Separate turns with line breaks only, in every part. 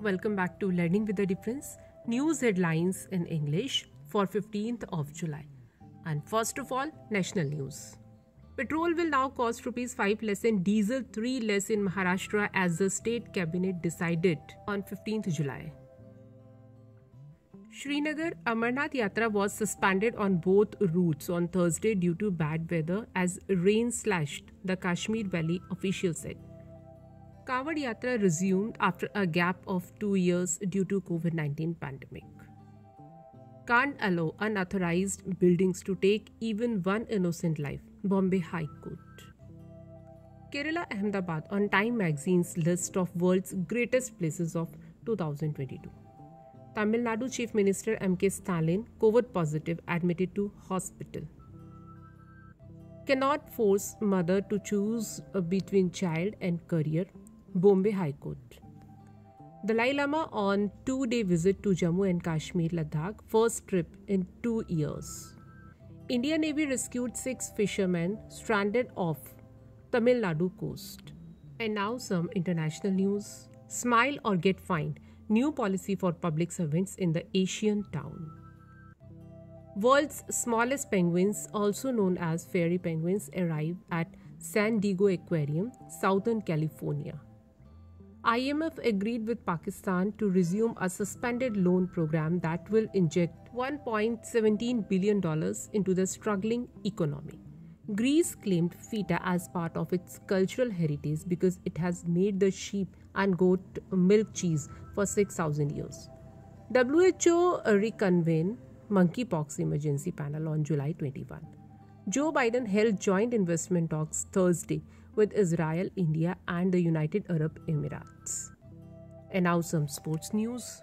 Welcome back to Learning with a Difference, news headlines in English for 15th of July. And first of all, national news. Petrol will now cost Rs 5 less and diesel 3 less in Maharashtra as the state cabinet decided on 15th July. Srinagar Amarnath Yatra was suspended on both routes on Thursday due to bad weather as rain slashed the Kashmir Valley, officials said. Kanwad Yatra resumed after a gap of 2 years due to COVID-19 pandemic. Can't allow unauthorized buildings to take even one innocent life, Bombay High Court. Kerala Ahmedabad on Time magazine's list of world's greatest places of 2022. Tamil Nadu Chief Minister M.K. Stalin, COVID positive, admitted to hospital. Cannot force mother to choose between child and career, Bombay High Court. Dalai Lama on 2-day visit to Jammu and Kashmir, Ladakh, first trip in 2 years. Indian Navy rescued 6 fishermen stranded off Tamil Nadu coast. And now some international news. Smile or get fined. New policy for public servants in the Asian town. World's smallest penguins, also known as fairy penguins, arrive at San Diego Aquarium, Southern California. IMF agreed with Pakistan to resume a suspended loan program that will inject $1.17 billion into the struggling economy. Greece claimed feta as part of its cultural heritage because it has made the sheep and goat milk cheese for 6,000 years. WHO reconvened monkeypox emergency panel on July 21. Joe Biden held joint investment talks Thursday with Israel, India, and the United Arab Emirates. And now some sports news.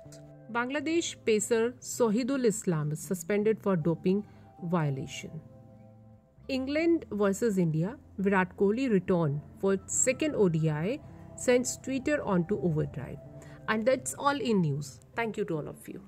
Bangladesh pacer Sohidul Islam is suspended for doping violation. England vs India, Virat Kohli returned for second ODI, sends Twitter onto overdrive. And that's all in news. Thank you to all of you.